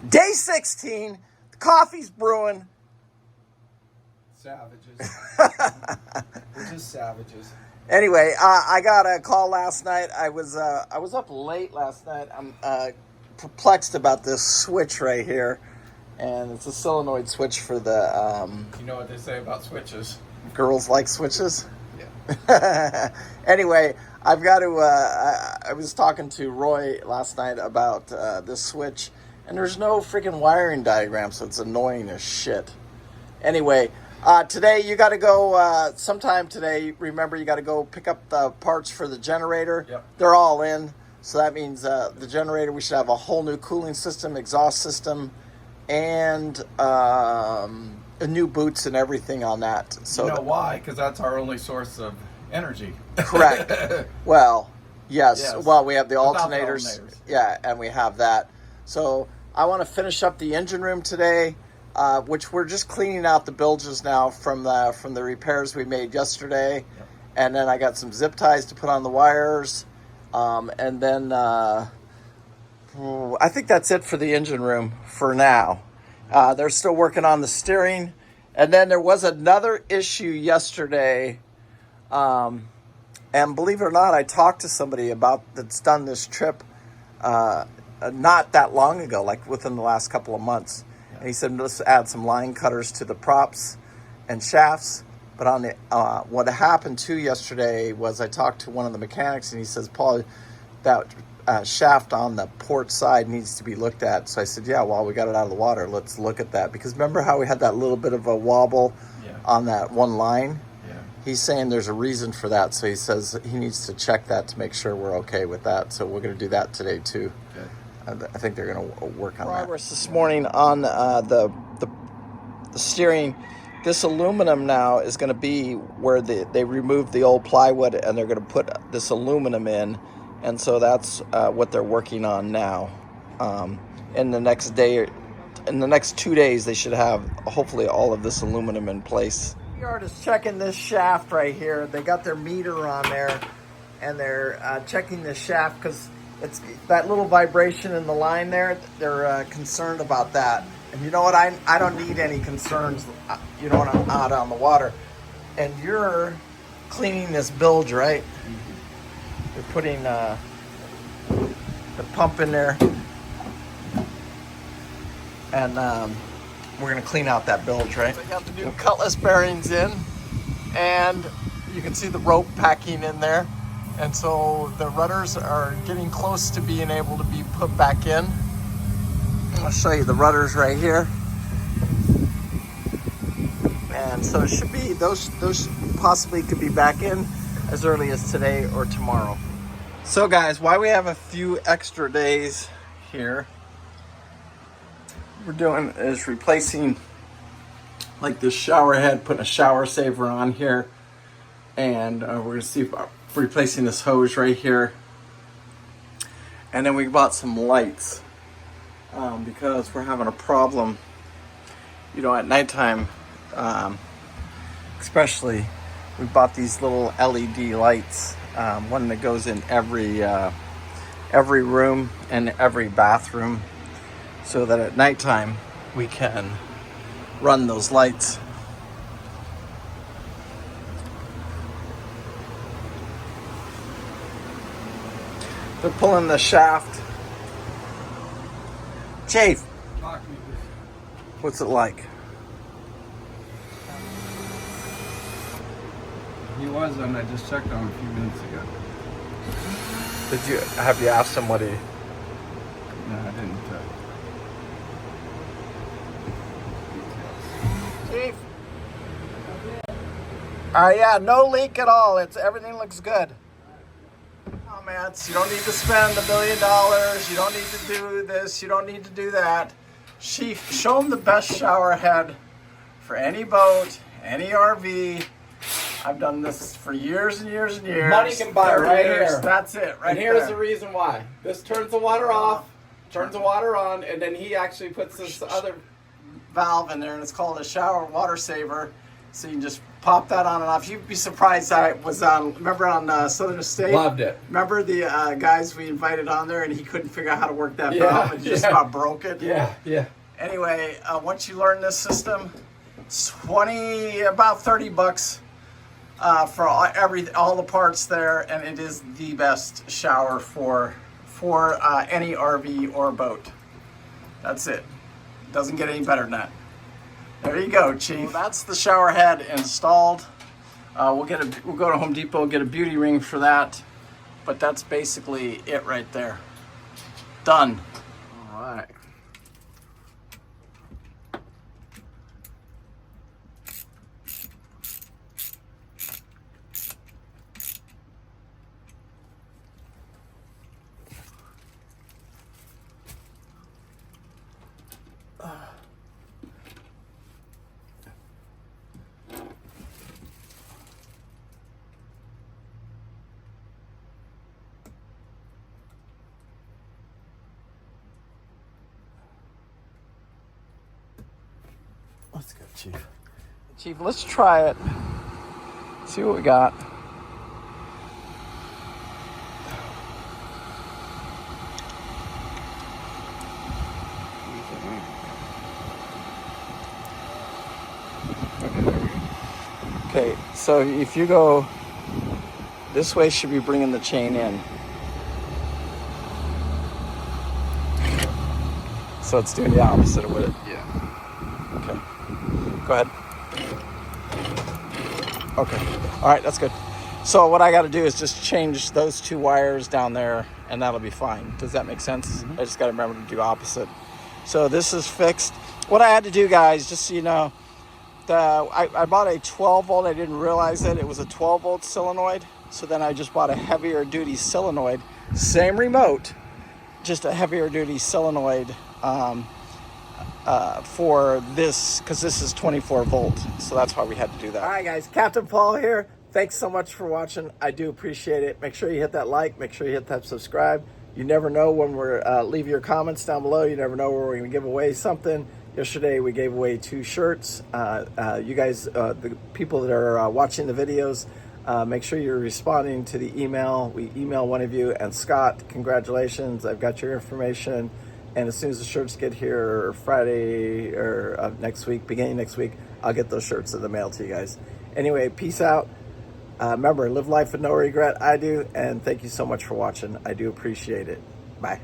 Day 16. The coffee's brewing. Savages. We're just savages. Anyway, I got a call last night. I was up late last night. I'm perplexed about this switch right here, and it's a solenoid switch for the. You know what they say about switches? Girls like switches. Yeah. Anyway, I've got to. I was talking to Roy last night about this switch, and there's no freaking wiring diagram, so it's annoying as shit. Anyway. Today you got to go sometime today. Remember, you got to go pick up the parts for the generator. Yep. They're all in. So that means the generator, we should have a whole new cooling system, exhaust system, and new boots and everything on that. So you know why? Because that's our only source of energy. Correct. Well, yes. Well, we have the alternators. Yeah, and we have that. So I want to finish up the engine room today. Which we're just cleaning out the bilges now from the repairs we made yesterday. Yep. And then I got some zip ties to put on the wires. And then I think that's it for the engine room for now. They're still working on the steering. And then there was another issue yesterday. And believe it or not, I talked to somebody that's done this trip not that long ago, like within the last couple of months. And he said, let's add some line cutters to the props and shafts. But on the what happened too yesterday was I talked to one of the mechanics, and he says, Paul, that shaft on the port side needs to be looked at. So I said, yeah, well, we got it out of the water. Let's look at that. Because remember how we had that little bit of a wobble on that one line? Yeah. He's saying there's a reason for that. So he says he needs to check that to make sure we're okay with that. So we're going to do that today too. Good. I think they're going to work on that. Progress this morning on the steering. This aluminum now is going to be where they removed the old plywood, and they're going to put this aluminum in. And so that's what they're working on now. In the next 2 days, they should have hopefully all of this aluminum in place. We are just checking this shaft right here. They got their meter on there, and they're checking the shaft because it's that little vibration in the line there. They're concerned about that. And you know what? I don't need any concerns, when I'm out on the water. And you're cleaning this bilge, right? Mm-hmm. You're putting the pump in there. And we're going to clean out that bilge, right? We got the new cutlass bearings in. And you can see the rope packing in there. And so the rudders are getting close to being able to be put back in. I'll show you the rudders right here. And so it should be, those possibly could be back in as early as today or tomorrow. So guys, why we have a few extra days here, we're doing is replacing like this shower head, putting a shower saver on here. And we're going to see if replacing this hose right here. And then we bought some lights because we're having a problem, at nighttime, especially. We bought these little LED lights, one that goes in every room and every bathroom, so that at nighttime we can run those lights. They're pulling the shaft. Chief, what's it like? He was, and I just checked on him a few minutes ago. Have you asked him what he? No, I didn't. Chief. Yeah, no leak at all. Everything looks good. Comments. You don't need to spend $1 million. You don't need to do this. You don't need to do that. Show them the best shower head for any boat, any RV. I've done this for years and years and years. Money can buy right here. That's it, right And here's there. the reason why. This turns the water off, turns the water on, and then he actually puts this other valve in there, and it's called a shower water saver. So you can just pop that on and off. You'd be surprised. I was on, remember on Southern Estate? Loved it. Remember the guys we invited on there, and he couldn't figure out how to work that valve, and he just about broke it? Yeah. Anyway, once you learn this system, it's about $30 for all the parts there, and it is the best shower for any RV or boat. That's it. Doesn't get any better than that. There you go, Chief. Well, that's the shower head installed. We'll go to Home Depot, get a beauty ring for that. But that's basically it right there. Done. All right. Let's go, Chief. Chief, let's try it. See what we got. Okay, so if you go this way, should be bringing the chain in. So it's doing the opposite of what it. Yeah. Okay. Go ahead. Okay. All right, that's good. So what I got to do is just change those two wires down there, and that'll be fine. Does that make sense? I just got to remember to do opposite. So this is fixed. What I had to do, guys, just so you know, I bought a 12 volt. I didn't realize it was a 12 volt solenoid. So then I just bought a heavier duty solenoid. Same remote, just a heavier duty solenoid for this, because this is 24 volt. So that's why we had to do that. All right, guys, Captain Paul here. Thanks so much for watching. I do appreciate it. Make sure you hit that like. Make sure you hit that subscribe. You never know when we're leave your comments down below. You never know where we're going to give away something. Yesterday we gave away 2 shirts. You guys, the people that are watching the videos, make sure you're responding to the email. We email one of you. And Scott, congratulations. I've got your information. And as soon as the shirts get here Friday or next week, beginning next week, I'll get those shirts in the mail to you guys. Anyway, peace out. Remember, live life with no regret. I do. And thank you so much for watching. I do appreciate it. Bye.